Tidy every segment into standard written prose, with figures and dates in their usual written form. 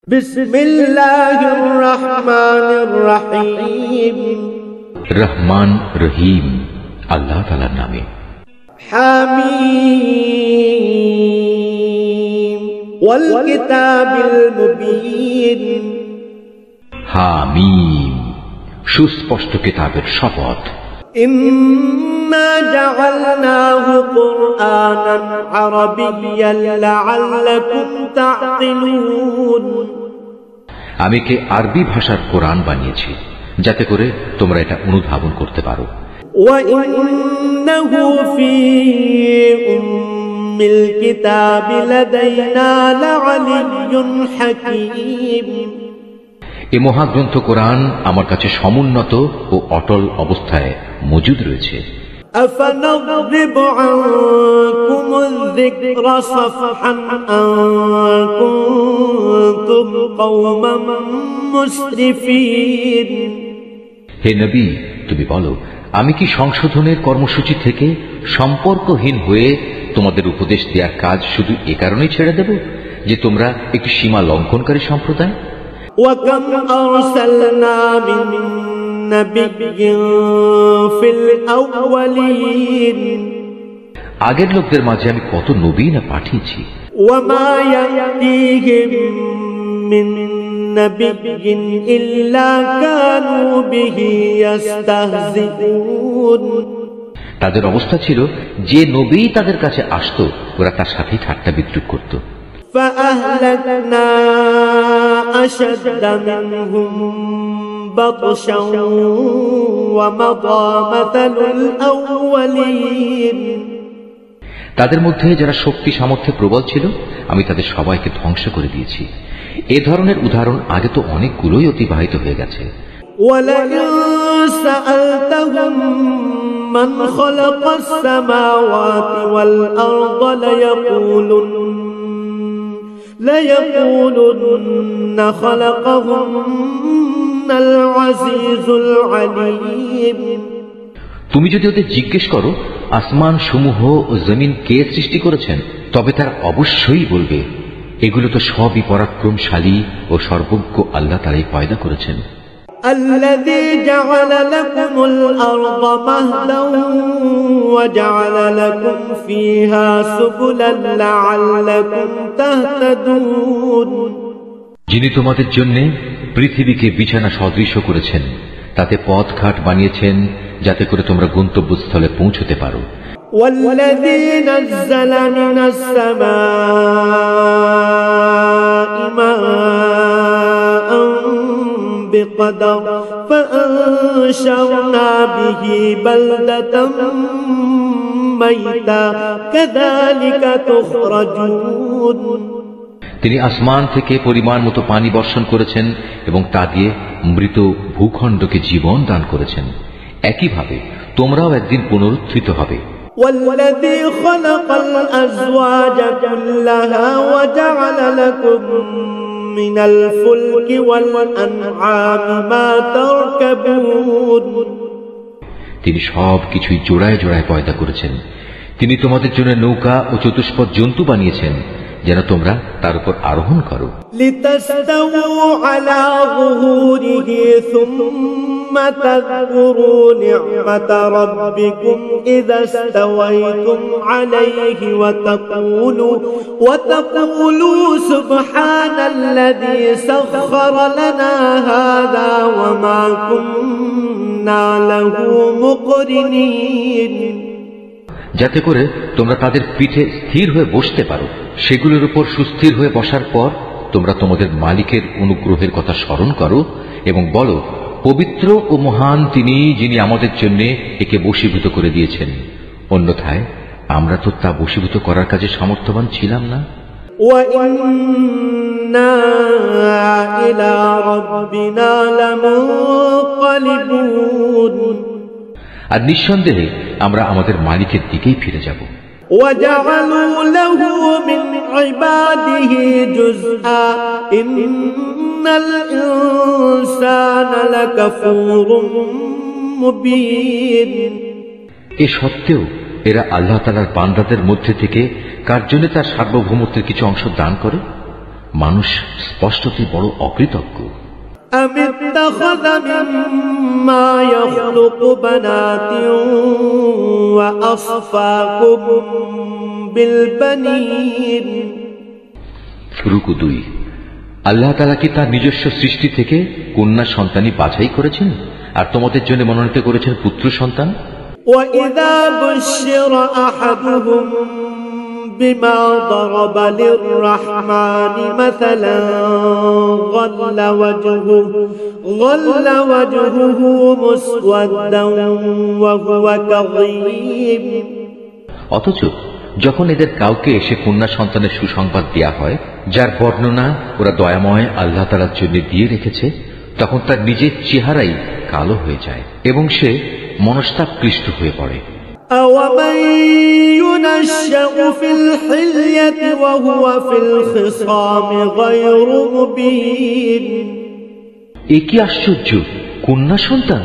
বিসমিল্লাহির রহমানির রহিম। রহমান রহিম আল্লাহ তাআলার নামে। হামিম ওয়াল কিতাবিল মুবিন। হামিম সুস্পষ্ট কিতাবের শপথ। ইন্না জাআলনাহু কুরআনান আরাবিয়্যান লাআল্লাকুম তা'কিলুন। আমি কে আরবি ভাষার কোরআন বানিয়েছি যাতে করে তোমরা এটা অনুধাবন করতে পারো। ওয়া ইন্নাহু ফী উম্মিল কিতাবি লাদাইনা লাআলিয়্যুন হাকীম। এই মহাগ্রন্থ কোরআন আমার কাছে সমুন্নত ও অটল অবস্থায় মজুদ রয়েছে। আফানাযরিবু আনকুমুয যিকরা সাফহান আন কুনতুম কওমান মুসরিফিন। হে নবী, তুমি বলো, আমি কি সংশোধনের কর্মসূচি থেকে সম্পর্কহীন হয়ে তোমাদের উপদেশ দেওয়ার কাজ শুধু এ কারণেই ছেড়ে দেব যে তোমরা একটি সীমা লঙ্ঘনকারী সম্প্রদায়? وَكَمْ أَرْسَلْنَا مِن نَّبِيٍّ فِي الْأَوَّلِينَ। আগের লোকদের মাঝে আমি কত নবী না পাঠিয়েছি। وَمَا يَأْتِيهِم مِّن نَّبِيٍّ إِلَّا كَانُوا بِهِ يَسْتَهْزِئُونَ। তাদের অবস্থা ছিল যে নবী তাদের কাছে আসতো ওরা তার সাথে ঠাট্টা বিদ্রুপ করত। فأهلكنا أشد منهم بطشا ومضى مثل الأولين। তাদের মধ্যে যারা শক্তি সামর্থ্যে প্রবল ছিল আমি তাদের সবাইকে ধ্বংস করে দিয়েছি। এ ধরনের উদাহরণ আগে তো অনেকগুলোই অতিবাহিত হয়ে গেছে। ولئن سألتهم من خلق السماوات والأرض ليقولن خلقهن العزيز العليم। তুমি যদি ওদের জিজ্ঞেস করো আসমান সমূহ ও জমিন কে সৃষ্টি করেছেন, তবে তারা অবশ্যই বলবে এগুলো তো সবই পরাক্রমশালী ও সর্বজ্ঞ আল্লাহ তাআলাই পয়দা করেছেন। الذي جعل لكم الأرض مهدا وجعل لكم فيها سبلا لعلكم تهتدون। যিনি তোমাদের জন্য পৃথিবীকে বিছানা সদৃশ করেছেন, তাতে পথঘাট বানিয়েছেন যাতে করে তোমরা গন্তব্যস্থলে পৌঁছতে পারো। والذي نزل من السماء ماء بقدر فأنشرنا به بلدة ميتا كذلك تخرجون। তিনি আসমান থেকে পরিমাণ মতো পানি বর্ষণ করেছেন এবং তা দিয়ে মৃত ভূখণ্ডকে জীবন দান করেছেন। একইভাবে তোমরাও একদিন পুনরুত্থিত হবে। والذي خلق الأزواج كلها وجعل لكم من الفلك والأنعام ما تركبون। তিনি সব কিছুই জোড়ায় জোড়ায় পয়দা করেছেন। তিনি তোমাদের জন্য নৌকা ও চতুষ্পদ জন্তু বানিয়েছেন যেন তোমরা তার উপর আরোহণ করো। لتستووا على ظهوره ثم تذكروا نعمة ربكم إذا استويتم عليه وتقولوا سبحان الذي سخر لنا هذا وما كنا له مقرنين। যাতে করে তোমরা তাদের পিঠে স্থির হয়ে বসতে পারো। সেগুলোর উপর সুস্থির হয়ে বসার পর তোমরা তোমাদের মালিকের অনুগ্রহের কথা স্মরণ করো এবং বলো, পবিত্র ও মহান তিনি, যিনি আমাদের জন্য একে বশীভূত করে দিয়েছেন। অন্যথায় আমরা তো তা বশীভূত করার কাজে সামর্থ্যবান ছিলাম না। وَإِنَّا إِلَى رَبِّنَا لَمُنقَلِبُونَ। আর নিঃসন্দেহে আমরা আমাদের মালিকের দিকেই ফিরে যাব। وَجَعَلُوا لَهُ مِنْ عِبَادِهِ جُزْءًا إِنَّ الْإِنسَانَ لَكَفُورٌ مُبِينٌ। এ সত্ত্বেও এরা আল্লাহ তাআলার বান্দাদের মধ্যে থেকে কার জন্য তার সার্বভৌমত্বের কিছু অংশ দান করে? মানুষ স্পষ্টতই বড় অকৃতজ্ঞ। أم اتخذ مما يخلق بنات وأصفاكم بالبنين। রুকু 2। আল্লাহ তাআলা কি তার নিজস্ব সৃষ্টি থেকে কন্যা সন্তানই বাছাই করেছেন আর তোমাদের জন্য মনোনীত করেছেন পুত্র সন্তান? وإذا بشر أحدهم بما ضرب للرحمن مثلا ظل وجهه مسودا وهو كظيم। অথচ যখন এদের কাউকে এসে কন্যা সন্তানের সুসংবাদ দেয়া হয় যার বর্ণনা ওরা দয়াময় আল্লাহ তাআলার জন্য দিয়ে রেখেছে, তখন তার নিজের চেহারাই কালো হয়ে যায় এবং সে মনস্তাপকৃষ্ট হয়ে পড়ে। أَوَمَن يُنَشَّأُ فِي الْحِلْيَةِ وَهُوَ فِي الْخِصَامِ غَيْرُ مُبِينٍ। এ কি আশ্চর্য! কন্যা সন্তান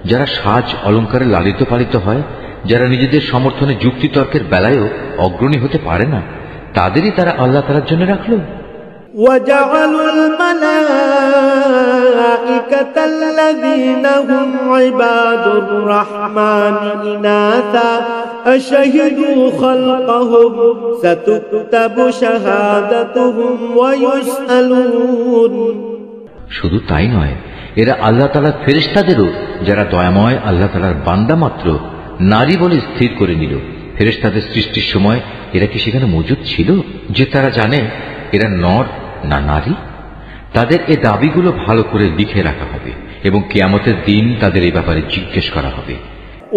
যারা সাজ অলঙ্কারে লালিত পালিত হয়, যারা নিজেদের সমর্থনে যুক্তিতর্কের বেলায়ও অগ্রণী হতে পারে না, তাদেরই তারা আল্লাহ তাআলার জন্য রাখল। وَجَعَلُوا الْمَلَائِكَةَ الَّذِينَ هُمْ عِبَادُ الرَّحْمَنِ إِنَاثًا أَشَهِدُوا خَلْقَهُمْ سَتُكْتَبُ شَهَادَتُهُمْ وَيُسْأَلُونَ। শুধু তাই নয়, এরা আল্লাহ তাআলার ফেরেশতাদেরও, যারা দয়াময় আল্লাহ তাআলার বান্দা মাত্র, নারী বলে স্থির করে নিল। ফেরেশতাদের সৃষ্টির সময় এরা কি সেখানে মজুদ ছিল যে তারা জানে এরা নর না নারী? তাদের এ দাবিগুলো ভালো করে লিখে রাখা হবে এবং কিয়ামতের দিন তাদের এই ব্যাপারে জিজ্ঞেস করা হবে।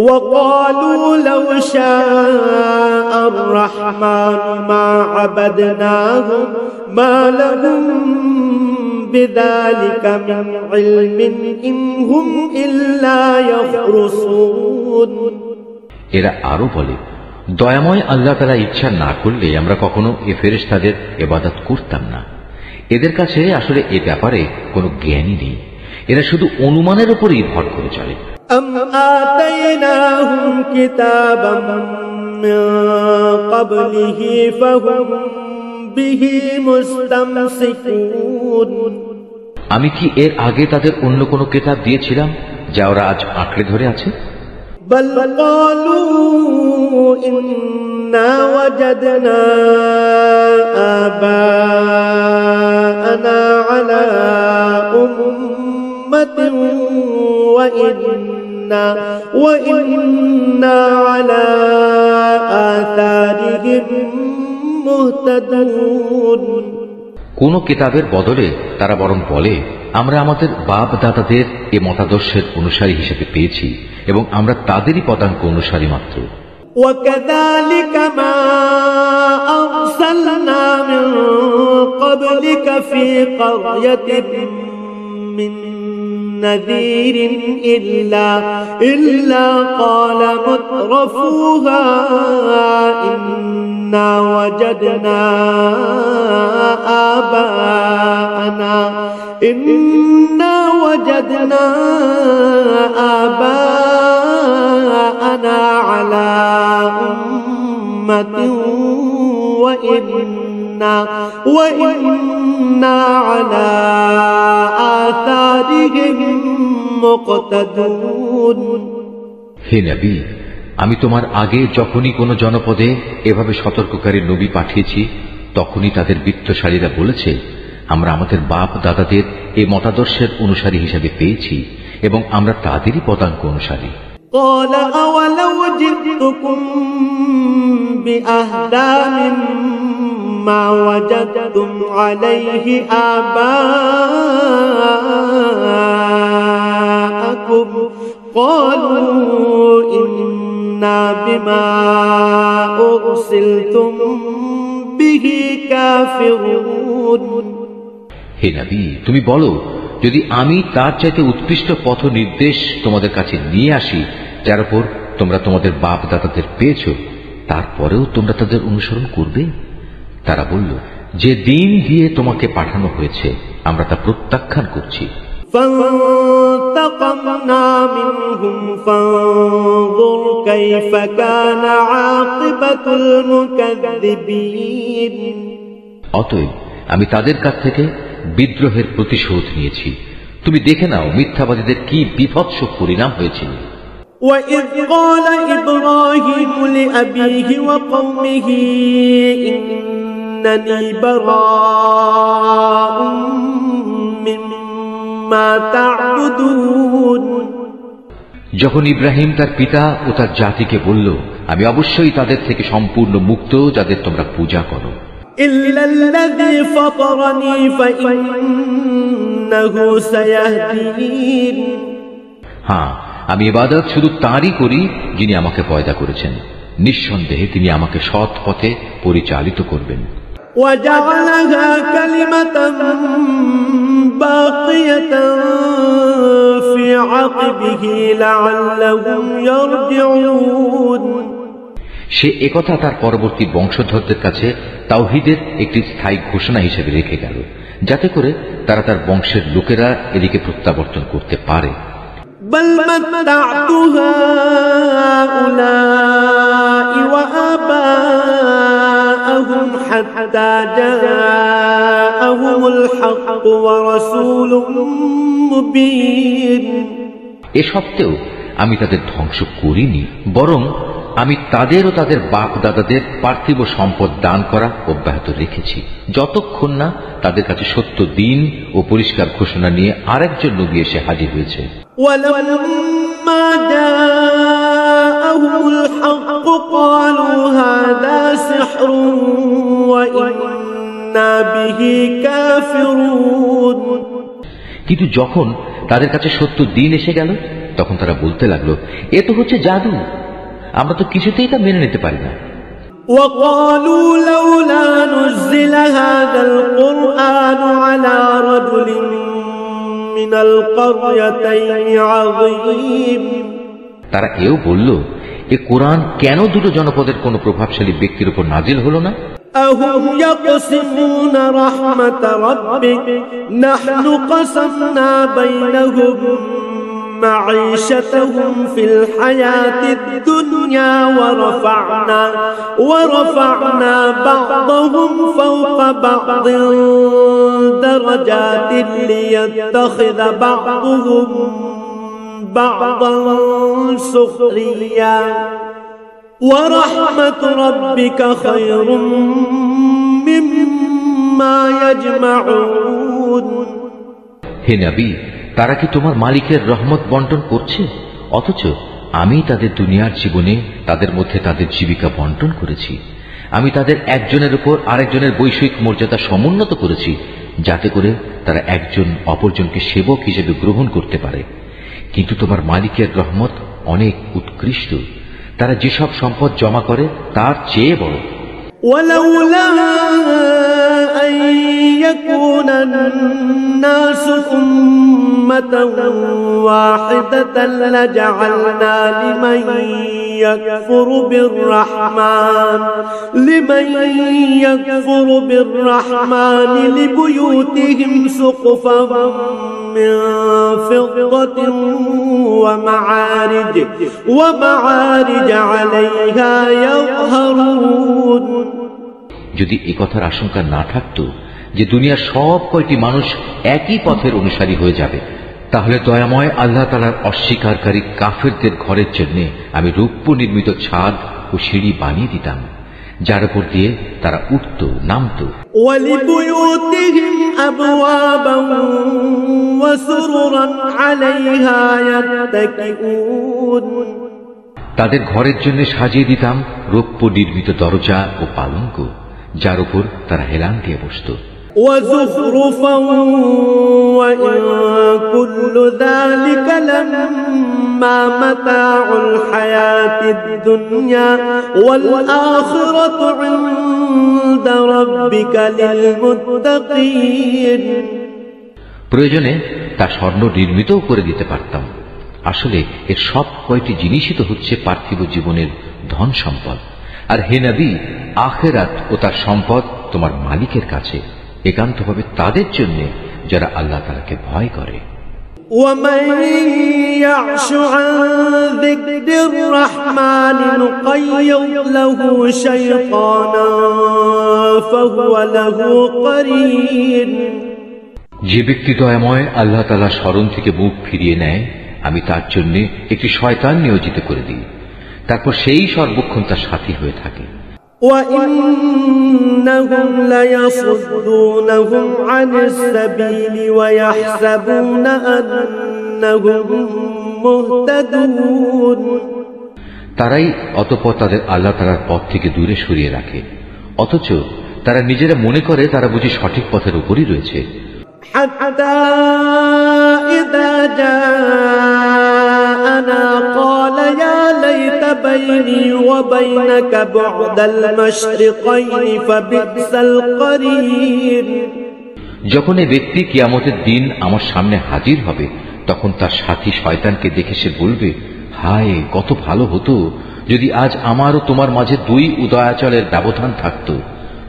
وَقَالُوا لَوْ شَاءَ الرَّحْمَنُ مَا عَبَدْنَاهُمْ مَا لَهُم بِذَلِكَ مِنْ عِلْمٍ إِنْ هُمْ إِلَّا يَخْرُصُونَ। এরা আরো বলে, দয়াময় আল্লাহ তাআলা ইচ্ছা না করলে আমরা কখনো এ ফেরেশতাদের ইবাদত করতাম না। এদের কাছে আসলে এ ব্যাপারে কোনো জ্ঞানই নেই, এরা শুধু অনুমানের উপরই ভর করে চলে। أَمْ آتَيْنَاهُمْ كِتَابًا مِّن قَبْلِهِ فَهُمْ بِهِ مُسْتَمْسِكُونَ। আমি কি এর আগে তাদের অন্য কোনো কিতাব দিয়েছিলাম যা ওরা আজ আঁকড়ে ধরে আছে? بل قالوا إنا وجدنا آباءنا على أمة وإنا على آثارهم مهتدون। কোন কিতাবের বদলে তারা বরং বলে, আমরা আমাদের বাপ দাদাদের এ মতাদর্শের অনুসারী হিসেবে পেয়েছি এবং আমরা তাদেরই পদাঙ্ক অনুসারী মাত্র। وكذلك ما أرسلنا من قبلك في قرية من نذير إلا قال مترفوها إنا وجدنا آباءنا على أمة وإنا على آثارهم مقتدون। হে নবী, আমি তোমার আগে যখনই কোনো জনপদে এভাবে সতর্ককারী নবী পাঠিয়েছি, তখনই তাদের বিত্তশালীরা বলেছে, আমরা আমাদের বাপ দাদাদের এই মতাদর্শের অনুসারী হিসেবে পেয়েছি এবং আমরা তাদেরই পদাঙ্ক অনুসারী। قال أولو جئتكم بأهدى مما وجدتم عليه آباءكم قالوا إنا بما أرسلتم به كافرون। হে নবী, তুমি বলো, যদি আমি তার চাইতে উৎকৃষ্ট পথ নির্দেশ তোমাদের কাছে নিয়ে আসি যার উপর তোমরা তোমাদের বাপ দাদাদের পেয়েছ, তারপরেও তোমরা তাদের অনুসরণ করবে? তারা বলল, যে দিন দিয়ে তোমাকে পাঠানো হয়েছে আমরা তা প্রত্যাখ্যান করছি। فانتقمنا منهم فانظر كيف كان عاقبة المكذبين। অতএব আমি তাদের কাছ থেকে বিদ্রোহের প্রতিশোধ নিয়েছি। তুমি দেখে নাও মিথ্যাবাদীদের কি বিভৎস পরিণাম হয়েছিল। وَإِذْ قَالَ إِبْرَاهِيمُ لِأَبِيهِ وَقَوْمِهِ إِنَّنِي بَرَاءٌ مِّمَّا تَعْبُدُونَ যখন ইব্রাহিম তার পিতা ও তার জাতিকে বলল, আমি অবশ্যই তাদের থেকে সম্পূর্ণ মুক্ত যাদের তোমরা পূজা করো। إِلَّا الَّذِي فَطَرَنِي فَإِنَّهُ سَيَهْدِينِ হ্যাঁ, আমি ইবাদত শুধু তাঁরই করি যিনি আমাকে পয়দা করেছেন। নিঃসন্দেহে তিনি আমাকে সৎ পথে পরিচালিত করবেন। وَجَعَلَهَا كَلِمَةً باقية في عقبه لعلهم يرجعون সে একথা তার পরবর্তী বংশধরদের কাছে তাওহীদের একটি স্থায়ী ঘোষণা হিসেবে রেখে গেল, যাতে করে তারা তার বংশের লোকেরা এদিকে প্রত্যাবর্তন করতে পারে। بل متعت هؤلاء وآباءهم حتى جاءهم الحق ورسول مبين এ সত্ত্বেও আমি তাদের ধ্বংস করিনি, বরং আমি তাদের ও তাদের বাপ দাদাদের পার্থিব সম্পদ দান করা অব্যাহত রেখেছি, যতক্ষণ না তাদের কাছে সত্য দিন ও পরিষ্কার ঘোষণা নিয়ে আরেকজন নবী এসে হাজির হয়েছে। ولما جاءهم الحق قالوا هذا سحر وإنا به كافرون কিন্তু যখন তাদের কাছে সত্য দিন এসে গেল, তখন তারা বলতে লাগলো, এ তো হচ্ছে জাদু, আমরা তো কিছুতেই তা মেনে নিতে পারি না। وقالوا لولا نزل هذا القرآن على رجل من القريتين عظيم তারা এও বলল, এ কোরআন কেন দুটো জনপদের কোন প্রভাবশালী ব্যক্তির উপর নাজিল হলো না? أهم يقسمون رحمة ربك نحن قسمنا بينهم معيشتهم في الحياة الدنيا ورفعنا بعضهم فوق بعض درجات ليتخذ بعضهم بعضا سخريا ورحمة ربك خير مما يجمعون হে নবী, তারা কি তোমার মালিকের রহমত বন্টন করছে, অথচ আমি তাদের দুনিয়ার জীবনে তাদের মধ্যে তাদের জীবিকা বন্টন করেছি। আমি তাদের একজনের উপর আরেকজনের বৈষয়িক মর্যাদা সমুন্নত করেছি, যাতে করে তারা একজন অপরজনকে সেবক হিসেবে গ্রহণ করতে পারে। কিন্তু তোমার মালিকের রহমত অনেক উৎকৃষ্ট, তারা যেসব সম্পদ জমা করে তার চেয়ে বড়। ولولا أن يكون الناس أمة واحدة لجعلنا لمن يكفر بالرحمن لبيوتهم سقفا من فضة ومعارج عليها يظهرون যদি এ কথার আশঙ্কা না থাকত যে দুনিয়ার সব কয়টি মানুষ একই পথের অনুসারী হয়ে যাবে, তাহলে দয়াময় আল্লাহ তাআলার অস্বীকারী কাফেরদের ঘরের জন্য আমি রৌপ্য নির্মিত ছাদ ও সিঁড়ি বানিয়ে দিতাম, যার উপর দিয়ে তারা উঠত নামত। وَلِبُيُوتِهِمْ أَبْوَابًا وَسُرُرًا عَلَيْهَا يَتَّكِئُونَ তাদের ঘরের জন্য সাজিয়ে দিতাম রৌপ্য নির্মিত দরজা ও পালঙ্ক, যার উপর তারা হেলান দিয়ে বসত। وَزُخْرُفًا وَإِن كُلُّ ذَلِكَ لَمَّا مَتَاعُ الْحَيَاةِ الدُّنْيَا وَالْآخِرَةُ عِندَ رَبِّكَ لِلْمُتَّقِينَ প্রয়োজনে তা স্বর্ণ নির্মিতও করে দিতে পারতাম। আসলে এর সব কয়টি জিনিসই তো হচ্ছে পার্থিব জীবনের ধন সম্পদ। আর হে নবী, আখিরাত ও তার সম্পদ তোমার মালিকের কাছে, একান্তভাবে তাদের জন্য যারা আল্লাহ তাআলাকে ভয় করে। ومن يعش عن ذكر الرحمن نقيض له شيطانا فهو له قرين। যে ব্যক্তি দয়াময় আল্লাহ তাআলা স্মরণ থেকে মুখ ফিরিয়ে নেয়, আমি তার জন্য একটি শয়তান নিয়োজিত করে দিই, তারপর সেই সর্বক্ষণ তার সাথী হয়ে থাকে। وَإِنَّهُمْ لَيَصُدُّونَهُمْ عَنِ السَّبِيلِ وَيَحْسَبُونَ أَنَّهُمْ مُهْتَدُونَ। তারাই অতঃপর তাদের আল্লাহ তাআলার পথ থেকে দূরে সরিয়ে রাখে, অথচ তারা নিজেরা মনে করে তারা বুঝি সঠিক পথের উপরই রয়েছে। حتى إذا جاءنا قال يا ليت بيني وبينك بعد المشرقين فبئس القرين। যখন এই ব্যক্তি কিয়ামতের দিন আমার সামনে হাজির হবে, তখন তার সাথী শয়তানকে দেখে সে বলবে, হায় কত ভালো হতো যদি আজ আমার ও তোমার মাঝে দুই উদয়াচলের ব্যবধান থাকত,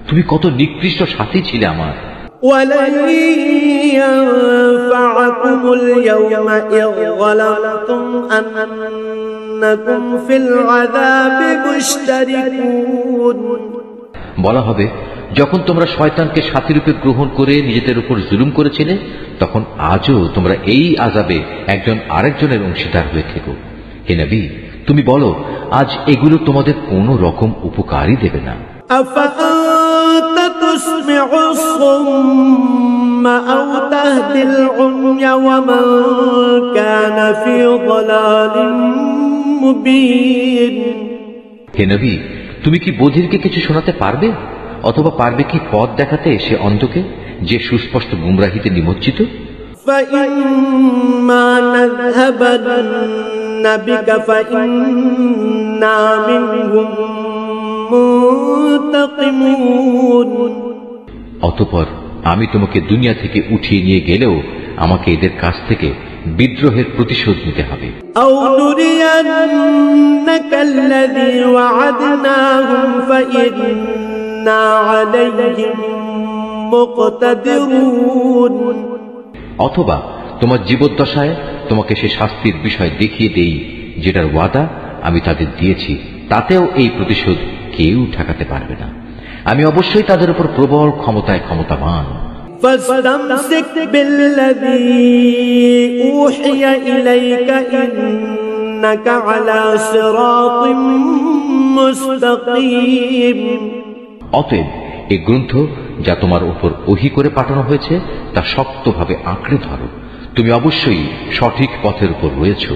তুমি কত নিকৃষ্ট সাথী ছিলে আমার। ولن ينفعكم اليوم إذ ظلمتم أنكم في العذاب مشتركون। বলা হবে, যখন তোমরা শয়তানকে সাথীরূপে গ্রহণ করে নিজেদের উপর জুলুম করেছিলে, তখন আজও তোমরা এই আযাবে একজন আরেকজনের অংশীদার হয়ে থেকো। হে নবী, তুমি বলো, আজ এগুলো তোমাদের কোনো রকম উপকারই দেবে না। أفأنت تسمع الصم أو تهدي العمي ومن كان في ضلال مبين। হে নবী, তুমি কি বধিরকে কিছু শোনাতে পারবে, অথবা পারবে কি পথ দেখাতে সে অন্ধকে, যে সুস্পষ্ট গুমরাহিতে নিমজ্জিত? فإما نذهبن بك فإنا منهم মুনতাকিমুন। অতঃপর আমি তোমাকে দুনিয়া থেকে উঠিয়ে নিয়ে গেলেও আমাকে এদের কাছ থেকে বিদ্রোহের প্রতিশোধ নিতে হবে। আও নুরিয়ান্নাকা আল্লাযী ওয়া'আদনাহুম ফাইন্না আলাইহিম মুকতাদিরুন। অথবা তোমার জীবদ্দশায় তোমাকে সে শাস্তির বিষয় দেখিয়ে দেই যেটার ওয়াদা আমি তাদের দিয়েছি, তাতেও এই প্রতিশোধ কেউ ঠেকাতে পারবে না। আমি অবশ্যই তাদের উপর প্রবল ক্ষমতায় ক্ষমতাবান। ফাসতামসিক বিল্লাযী উহিয়া ইলাইকা ইন্নাকা আলা সিরাতিম মুস্তাকিম। অতএব এই গ্রন্থ যা তোমার উপর ওহী করে পাঠানো হয়েছে তা শক্তভাবে আঁকড়ে ধরো, তুমি অবশ্যই সঠিক পথের উপর রয়েছ।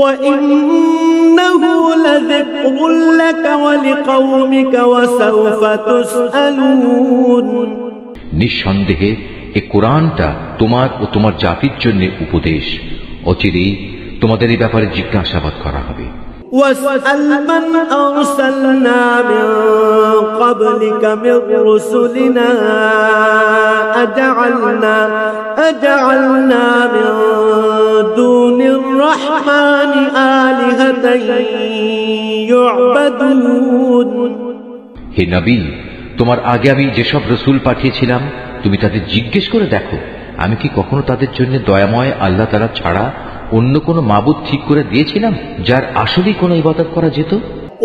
وَإِنَّهُ لَذِكْرٌ لَكَ وَلِقَوْمِكَ وَسَوْفَ تُسْأَلُونَ। নিঃসন্দেহে এই কোরআনটা তোমার ও তোমার জাতির জন্য উপদেশ, অচিরেই তোমাদের এই ব্যাপারে জিজ্ঞাসাবাদ করা হবে। وَاسْأَلْ مَنْ أَرْسَلْنَا مِنْ قَبْلِكَ مِنْ رُسُلِنَا أَجَعَلْنَا مِنْ دُونِ الرَّحْمَنِ آلِهَةً يُعْبَدُونَ। হে নবী, তোমার আগে আমি যেসব রসুল পাঠিয়েছিলাম তুমি তাদের জিজ্ঞেস করে দেখো, আমি কি কখনো তাদের জন্য দয়াময় আল্লাহ তাআলা ছাড়া অন্য কোন মাবুদ ঠিক করে দিয়েছিলাম যার আসলেই কোনো ইবাদত করা যেত?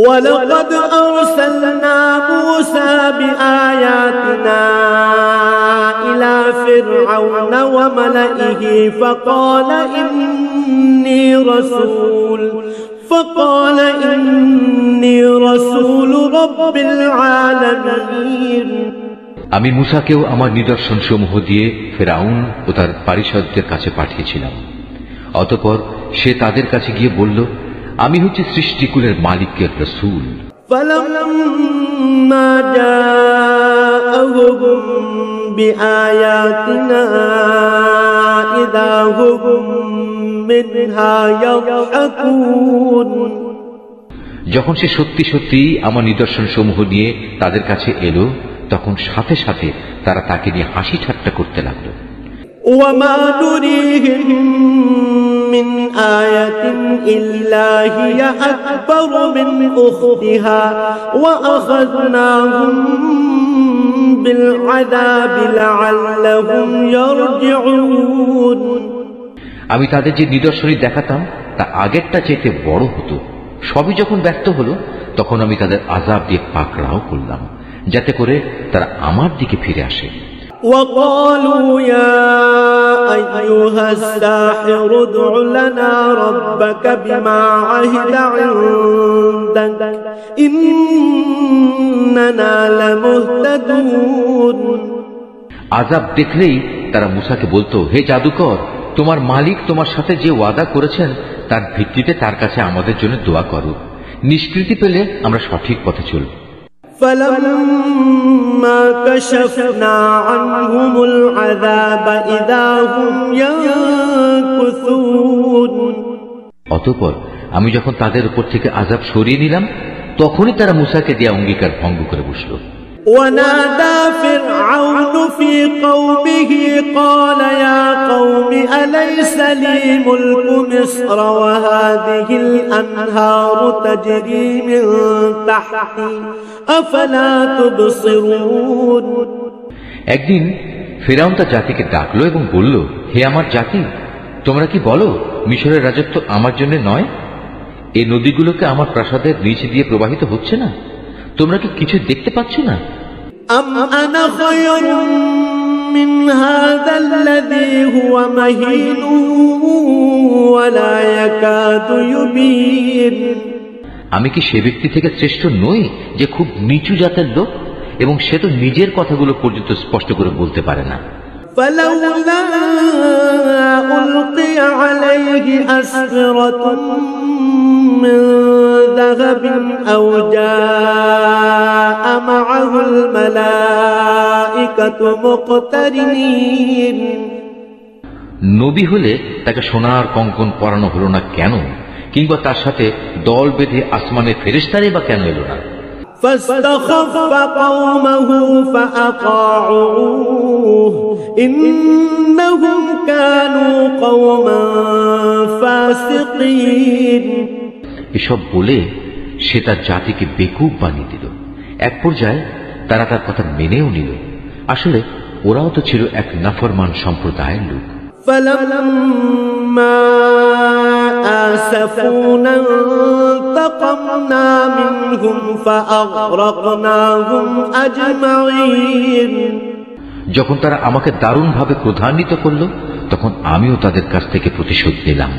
وَلَقَدْ أَرْسَلْنَا مُوسَى بِآيَاتِنَا إِلَى فِرْعَوْنَ وَمَلَئِهِ فقال إني رسول رب العالمين। আমি মুসাকেও আমার নিদর্শন সমূহ দিয়ে ফেরাউন ও তার পারিষদদের কাছে পাঠিয়েছিলাম। অতঃপর সে তাদের কাছে গিয়ে বলল, আমি হচ্ছি সৃষ্টিকুলের মালিকের রসূল। فَلَمَّا جَاءَهُم بِآيَاتِنَا إِذَا هُم مِّنْهَا يَضْحَكُونَ। যখন সে সত্যি সত্যি আমার নিদর্শন সমূহ নিয়ে তাদের কাছে এলো, তখন সাথে সাথে তারা তাকে নিয়ে হাসি ঠাট্টা করতে লাগলো। وَمَا نُرِيهِم مِّنْ آيَةٍ إِلَّا هِيَ أَكْبَرُ مِنْ أُخْتِهَا وَأَخَذْنَاهُم بِالْعَذَابِ لَعَلَّهُمْ يَرْجِعُونَ। আমি তাদের যে নিদর্শনী দেখাতাম তা আগেরটা চাইতে বড় হতো। সবই যখন ব্যর্থ হলো, তখন আমি তাদের আযাব দিয়ে পাকড়াও করলাম, যাতে করে তারা আমার দিকে ফিরে আসে। وقالوا يا أيها الساحر ادع لنا ربك بما عهد عندك إننا لمهتدون। আযাব দেখলেই তারা মূসাকে বলতো, হে জাদুকর, তোমার মালিক তোমার সাথে যে ওয়াদা করেছেন তার ভিত্তিতে তার কাছে আমাদের জন্য দোয়া করো। নিষ্কৃতি পেলে আমরা সঠিক পথে চলব। فلما كشفنا عنهم العذاب إذا هم ينكثون। অতঃপর আমি যখন তাদের উপর থেকে আযাব সরিয়ে নিলাম, তখনই তারা মূসাকে দিয়ে অঙ্গীকার ভঙ্গ করে বসল। ونادى فرعون في قومه قال يا قوم أليس لي ملك مصر وهذه الأنهار تجري من تحتي أفلا تبصرون। একদিন ফিরআউন তার জাতিকে ডাকলো এবং বলল, হে আমার জাতি, তোমরা কি বলো মিশরের রাজত্ব আমার জন্য নয়? এই নদীগুলোকে আমার প্রাসাদের নিচ দিয়ে প্রবাহিত হচ্ছে না? তোমরা কি কিছু দেখতে পাচ্ছ না? أم أنا خير من هذا الذي هو مهين ولا يكاد يبين। আমি কি সে ব্যক্তি থেকে শ্রেষ্ঠ নই যে খুব নিচু জাতের লোক এবং সে তো নিজের কথাগুলো পর্যন্ত স্পষ্ট করে বলতে পারে না? فلولا ألقي عليه أسورة من ذهب أو جاء معه الملائكة مقترنين। নবী হলে তাকে সোনার কঙ্কন পরানো হলো না কেন, কিংবা তার সাথে দল বেঁধে আসমানের ফেরেশতারাই বা কেন এলো না? فاستخف قومه فأطاعوه إنهم كانوا قوما فاسقين। এসব বলে সে তার জাতিকে বেকুব বানিয়ে দিল। এক পর্যায়ে তারা তার কথা মেনেও নিল। আসলে ওরাও তো ছিল এক নাফরমান সম্প্রদায়ের লোক। فلما آسفونا انتقمنا منهم فأغرقناهم أجمعين। যখন তারা আমাকে দারুণভাবে ক্রোধান্বিত করল, তখন আমিও তাদের কাছ থেকে প্রতিশোধ নিলাম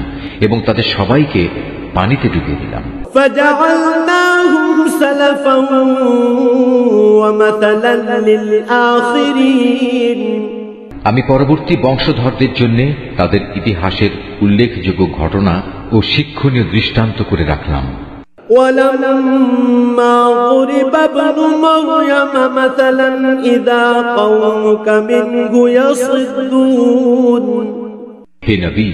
এবং তাদের সবাইকে পানিতে ডুবিয়ে দিলাম। فجعلناهم سلفا ومثلا للآخرين। আমি পরবর্তী বংশধরদের জন্য তাদের ইতিহাসের উল্লেখযোগ্য ঘটনা ও শিক্ষণীয় দৃষ্টান্ত করে রাখলাম। ولما ضرب ابن مريم مثلا إذا قومك منه يصدون। হে নবী,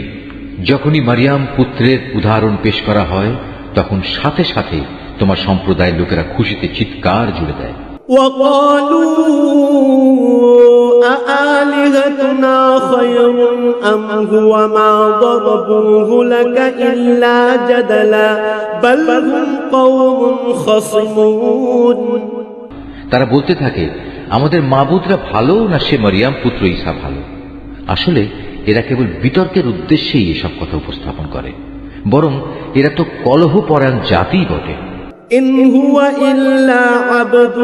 যখনই মারিয়াম পুত্রের উদাহরণ পেশ করা হয়, তখন সাথে সাথে তোমার সম্প্রদায়ের লোকেরা খুশিতে চিৎকার জুড়ে দেয়। وقالوا أآلهتنا خير أم هو ما ضربوه لك إلا جدلا بل هم قوم خصمون। তারা বলতে থাকে, আমাদের মাবুদরা ভালো না সে মারিয়াম পুত্র ঈসা ভালো? আসলে এরা কেবল বিতর্কের উদ্দেশ্যেই এসব কথা উপস্থাপন করে, বরং এরা তো কলহপরায়ণ জাতিই বটে। إن هو إلا عبد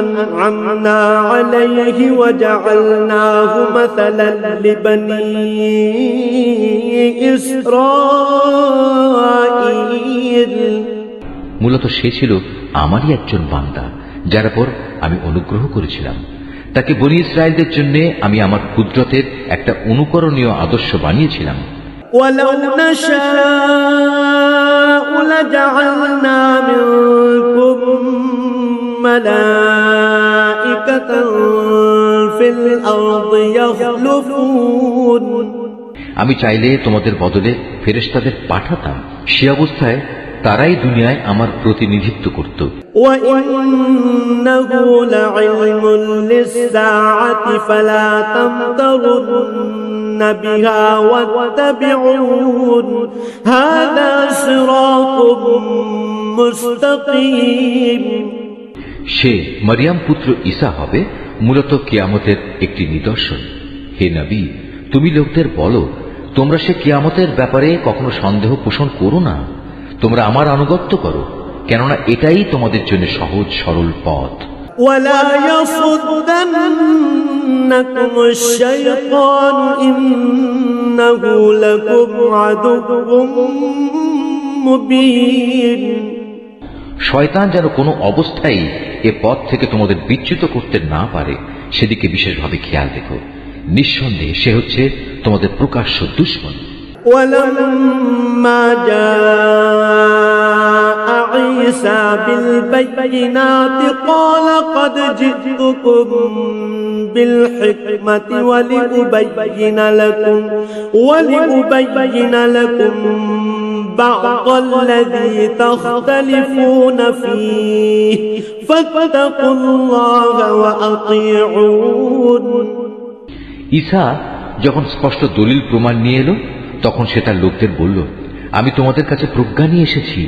أنعمنا عليه وجعلناه مثلا لبني إسرائيل। মূলত সে ছিল আমারই একজন বান্দা, যার উপর আমি অনুগ্রহ করেছিলাম। তাকে বনী ইসরায়েলদের জন্য আমি আমার কুদরতের একটা অনুকরণীয় আদর্শ বানিয়েছিলাম। ولو نشاء لجعلنا منكم ملائكة في الأرض يخلفون। আমি চাইলে তোমাদের বদলে ফেরেশতাদের পাঠাতাম, সে অবস্থায় তারাই দুনিয়ায় আমার প্রতিনিধিত্ব করত। وإنه لعلم للساعة فلا تمترن بها واتبعون هذا صراط مستقيم। সে মারিয়াম পুত্র ঈসা হবে মূলত কিয়ামতের একটি নিদর্শন। হে নবী, তুমি লোকদের বলো, তোমরা সে কিয়ামতের ব্যাপারে কখনো সন্দেহ পোষণ করো না, তোমরা আমার আনুগত্য করো, কেননা এটাই তোমাদের জন্য সহজ সরল পথ। ولا يصدنكم الشيطان إنه لكم عدو مبين। শয়তান যেন কোনো অবস্থায় এ পথ থেকে তোমাদের বিচ্যুত করতে না পারে সেদিকে বিশেষভাবে খেয়াল রেখো। নিঃসন্দেহে সে হচ্ছে তোমাদের প্রকাশ্য দুশমন। ولما جاء عيسى بالبينات قال قد جئتكم بالحكمة ولأبين لكم بعض الذي تختلفون فيه فاتقوا الله وأطيعون। ঈসা যখন স্পষ্ট দলিল প্রমাণ নিয়ে এলো তখন সে তার লোকদের বলল, আমি তোমাদের কাছে প্রজ্ঞা নিয়ে এসেছি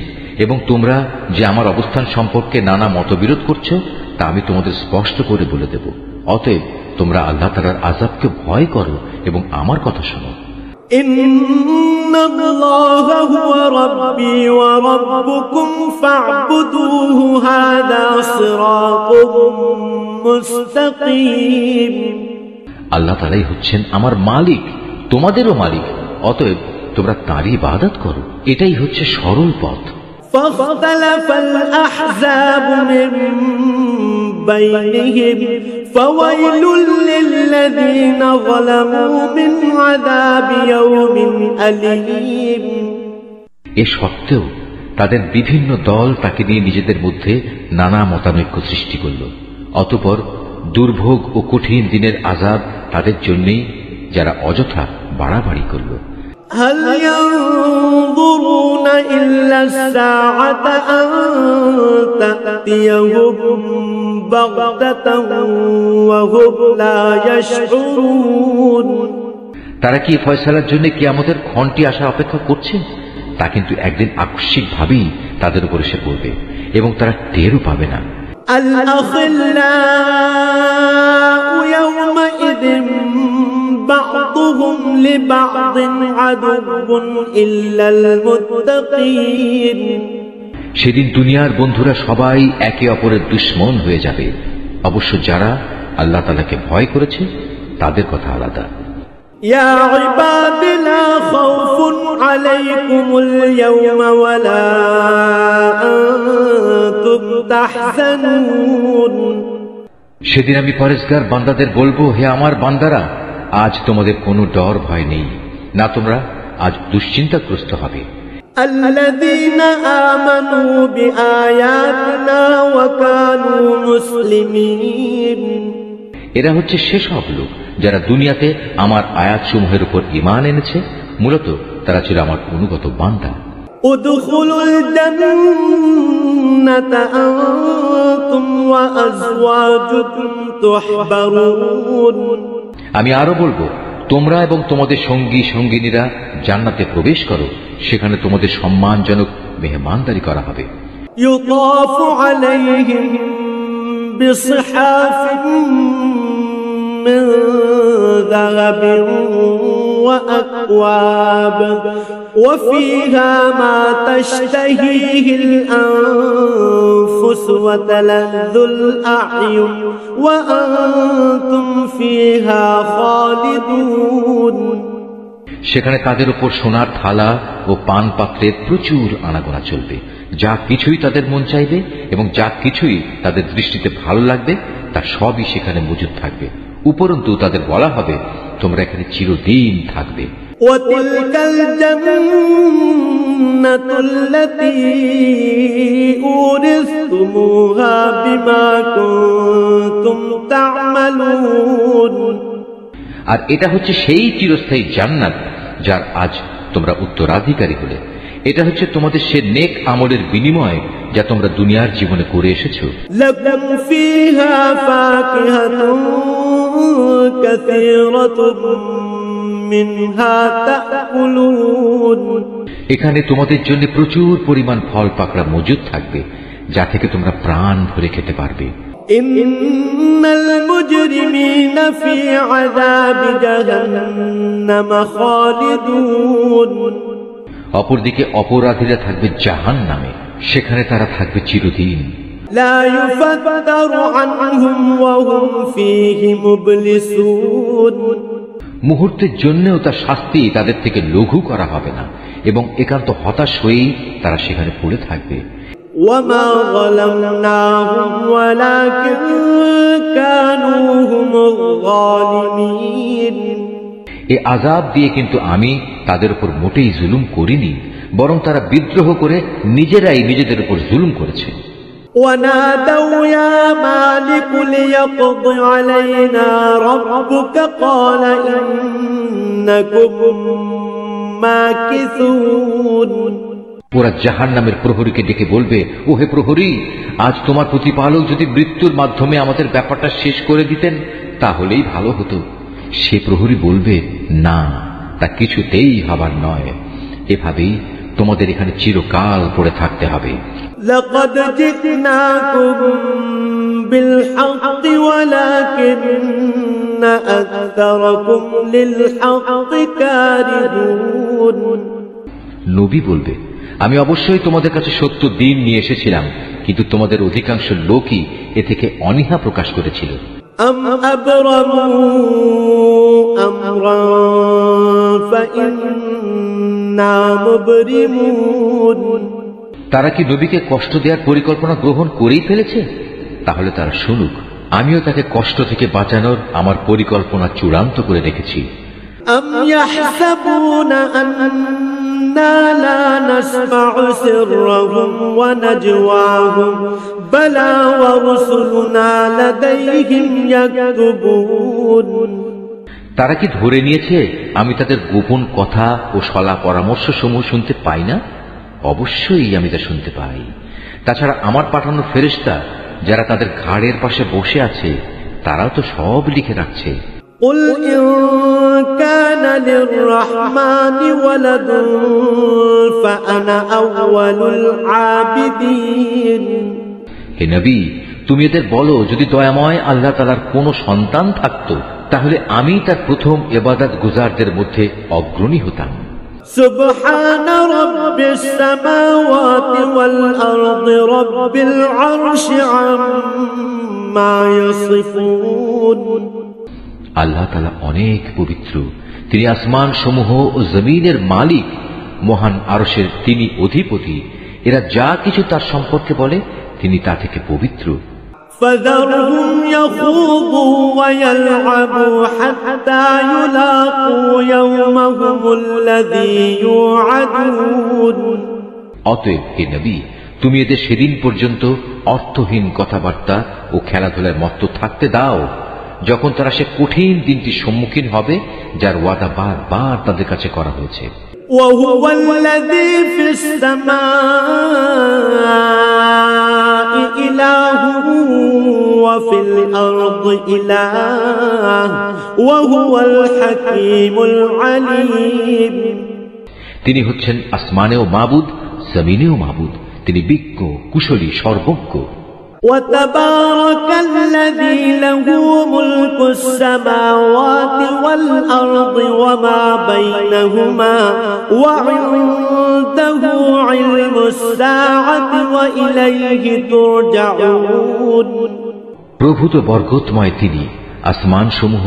এবং তোমরা যে আমার অবস্থান সম্পর্কে নানা মতবিরোধ করছো তা আমি তোমাদের স্পষ্ট করে বলে দেব। অতএব তোমরা আল্লাহ তাআলার আযাবকে ভয় করো এবং আমার কথা শোনো। ইন্নাল্লাহা হুয়া রাব্বী ওয়া রাব্বুকুম ফা'বুদুহু হাযা সিরাতুম মুস্তাকিম। আল্লাহ তাআলাই হচ্ছেন আমার মালিক, তোমাদেরও মালিক, অতএব তোমরা তাঁরই ইবাদত করো, এটাই হচ্ছে সরল পথ। فاختلف الأحزاب من بينهم فويل للذين ظلموا من عذاب يوم أليم। এ সত্ত্বেও তাদের বিভিন্ন দল তাকে নিয়ে নিজেদের মধ্যে নানা মতানৈক্য সৃষ্টি করল। অতঃপর দুর্ভোগ ও কঠিন দিনের আযাব তাদের জন্যই যারা অযথা বাড়াবাড়ি করল। هل ينظرون إلا الساعة أن تأتيهم بغتة وهم لا يشعرون। তারা কি ফয়সালার জন্য কিয়ামতের ক্ষণটি আসা অপেক্ষা করছে? তা কিন্তু একদিন আকস্মিকভাবেই তাদের উপর এসে পড়বে এবং তারা টেরও পাবে না। الأخلاء يومئذ بعضهم لبعض عدو إلا المتقين। সেদিন দুনিয়ার বন্ধুরা সবাই একে অপরের দুশমন হয়ে যাবে, অবশ্য যারা আল্লাহ তাআলাকে ভয় করেছে তাদের কথা আলাদা। يا عباد لا خوف عليكم اليوم ولا أنتم تحزنون। সেদিন আমি পরেশগার বান্দাদের বলবো, হে আমার বান্দারা, আজ তোমাদের কোনো ডর ভয় নেই, না তোমরা আজ দুশ্চিন্তাগ্রস্ত হবে। الذين آمنوا بآياتنا وكانوا مسلمين। এরা হচ্ছে সেসব লোক যারা দুনিয়াতে আমার আয়াতসমূহের উপর ঈমান এনেছে, মূলত তারা ছিল আমার অনুগত বান্দা। ادخلوا الجنة أنتم وأزواجكم تحبرون। আমি আরো বলবো, তোমরা এবং তোমাদের সঙ্গী সঙ্গিনীরা জান্নাতে প্রবেশ করো, সেখানে তোমাদের সম্মানজনক মেহমানদারি করা হবে। يطاف عليهم بصحاف من ذهب وأكواب وفيها ما تشتهيه الأنفس وتلذ الأعين وأنتم فيها خالدون। সেখানে তাদের উপর সোনার থালা ও পান পাত্রের প্রচুর আনাগোনা চলবে, যা কিছুই তাদের মন চাইবে এবং যা কিছুই তাদের দৃষ্টিতে ভালো লাগবে তা সবই সেখানে মজুদ থাকবে। উপরন্তু তাদের বলা হবে, তোমরা এখানে চিরদিন থাকবে। وتلك الجنة التي أورثتموها بما كنتم تعملون। আর এটা হচ্ছে সেই চিরস্থায়ী জান্নাত যার আজ তোমরা উত্তরাধিকারী হলে। এটা হচ্ছে তোমাদের সে নেক আমলের বিনিময় যা তোমরা দুনিয়ার জীবনে করে এসেছো। লাকুম ফিহা ফাকিহাতুন কাসীরাতুন মিনহা তাকুলুন। এখানে তোমাদের জন্য প্রচুর পরিমাণ ফল পাকড়া মজুদ থাকবে, যা থেকে তোমরা প্রাণ ভরে খেতে পারবে। ইন্নাল মুজরিমিনা ফি আযাবি জাহান্নাম খালিদুন। অপরদিকে অপরাধীরা থাকবে জাহান্নামে, সেখানে তারা থাকবে চিরদিন। লা ইউফাত্তারু আনহুম ওয়া হুম ফীহি মুবলিসুন। মুহূর্তের জন্যও তার শাস্তি তাদের থেকে লঘু করা হবে না এবং একান্ত হতাশ হয়েই তারা সেখানে পড়ে থাকবে। ওয়ামা যালামনাহুম ওয়ালাকিন কানু হুমুল যালিমিন। এ আযাব দিয়ে কিন্তু আমি তাদের উপর মোটেই জুলুম করিনি, বরং তারা বিদ্রোহ করে নিজেরাই নিজেদের উপর জুলুম করেছে। ونادوا يا مالك ليقض علينا ربك قال إنكم ماكثون। ওরা জাহান্নামের প্রহরীকে ডেকে বলবে, ও হে প্রহরী, আজ তোমার প্রতিপালক যদি মৃত্যুর মাধ্যমে আমাদের ব্যাপারটা শেষ করে দিতেন তাহলেই ভালো হতো। সে প্রহরী বলবে, না, তা কিছুতেই হবার নয়, এভাবেই তোমাদের এখানে চিরকাল পড়ে থাকতে হবে। لقد جئناكم بالحق ولكن أكثركم للحق كارهون। নবী বলবে, আমি অবশ্যই তোমাদের কাছে সত্য দিন নিয়ে এসেছিলাম, কিন্তু তোমাদের অধিকাংশ লোকই এ থেকে অনীহা প্রকাশ করেছিল। أم أبرموا أمرا فإنا مبرمون। তারা কি নবীকে কষ্ট দেওয়ার পরিকল্পনা গ্রহণ করেই ফেলেছে? তাহলে তারা শুনুক, আমিও তাকে কষ্ট থেকে বাঁচানোর আমার পরিকল্পনা চূড়ান্ত করে রেখেছি। أم يحسبون أننا لا نسمع سرهم ونجواهم بلى ورسلنا لديهم يكتبون। তারা কি ধরে নিয়েছে আমি তাদের গোপন কথা ও সলা পরামর্শ সমূহ শুনতে পাই না? অবশ্যই আমি তা শুনতে পাই। তাছাড়া আমার পাঠানো ফেরেশতা যারা তাদের ঘাড়ের পাশে বসে আছে তারাও তো সব লিখে রাখছে। قل إن كان للرحمن ولد فأنا أول العابدين। হে নবী, তুমি এদের বলো, যদি দয়াময় আল্লাহ তাআলার কোনো সন্তান থাকতো তাহলে আমি তার প্রথম ইবাদত গুজারদের মধ্যে অগ্রণী হতাম। سبحان رب السماوات والأرض رب العرش عما يصفون। আল্লাহ তাআলা অনেক পবিত্র, তিনি আসমান সমূহ ও জমিনের মালিক, মহান আরশের তিনি অধিপতি। এরা যা কিছু তার সম্পর্কে বলে তিনি তা থেকে পবিত্র। فذرهم يخوضوا ويلعبوا حتى يلاقوا يومهم الذي يوعدون। অতএব হে নবী, তুমি এদের সেদিন পর্যন্ত অর্থহীন কথাবার্তা ও খেলাধুলায় মত্ত থাকতে দাও, যখন তারা সে কঠিন দিনটির সম্মুখীন হবে যার ওয়াদা বারবার তাদের কাছে করা হয়েছে। وهو الذي في السماء إله وفي الأرض إله وهو الحكيم العليم। তিনি হচ্ছেন আসমানেও মাবুদ, জমিনেও মাবুদ, তিনি বিজ্ঞ, কুশলী, সর্বজ্ঞ। وتبارك الذي له ملك السماوات والأرض وما بينهما وعنده علم الساعة وإليه ترجعون। প্রভূত বরকতময় তিনি, আসমান সমূহ,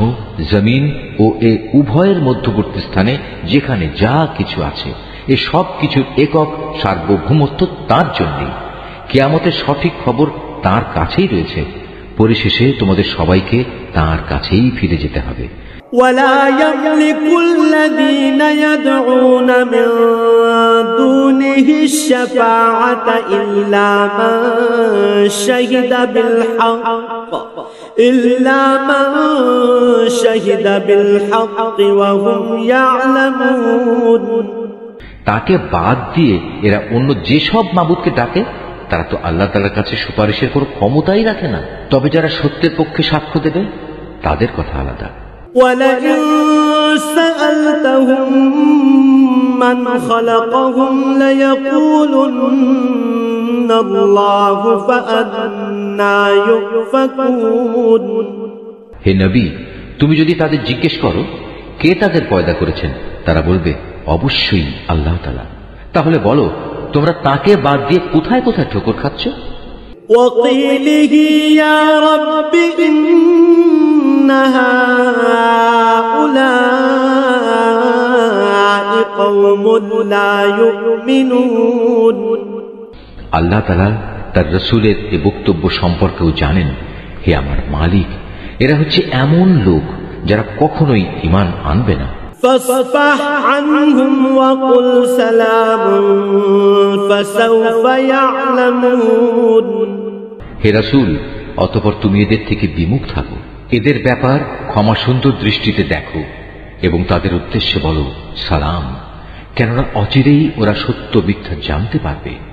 জমিন ও এ উভয়ের মধ্যবর্তী স্থানে যেখানে যা কিছু আছে এ সব কিছুর একক সার্বভৌমত্ব তাঁর জন্যে। কিয়ামতের সঠিক খবর তাঁর কাছেই রয়েছে। পরিশেষে তোমাদের সবাইকে তাঁর কাছেই ফিরে যেতে হবে। ولا يملك الذين يدعون من دونه الشفاعة إلا من شهد بالحق وهم يعلمون। তাকে বাদ দিয়ে এরা অন্য যেসব মাবুদকে ডাকে তারা তো আল্লাহ তাআলার কাছে সুপারিশের কোনো ক্ষমতাই রাখে না। তবে যারা সত্যের পক্ষে সাক্ষ্য দেবে তাদের কথা আলাদা। وَلَئِن سَأَلْتَهُم مَّنْ خَلَقَهُمْ لَيَقُولُنَّ الله فأنا يؤفكون। হে নবী, তুমি যদি তাদের জিজ্ঞেস করো কে তাদের পয়দা করেছেন, তারা বলবে অবশ্যই আল্লাহ তাআলা। তাহলে বলো তোমরা তাকে বাদ দিয়ে কোথায় কোথায় ঠোকর খাচ্ছ? وقيله يا رب إن هؤلاء قوم لا يؤمنون। আল্লাহ তাআলা তার রাসূলের এই বক্তব্য সম্পর্কেও জানেন, হে আমার মালিক, এরা হচ্ছে এমন লোক যারা কখনোই ঈমান আনবে না। فاصفح عنهم وقل سلام فسوف يعلمون। হে রাসূল, অতঃপর তুমি এদের থেকে বিমুখ থাকো, এদের ব্যাপার ক্ষমা সুন্দর দৃষ্টিতে দেখো এবং তাদের উদ্দেশ্যে বলো সালাম, কেননা অচিরেই ওরা সত্য মিথ্যা জানতে পারবে।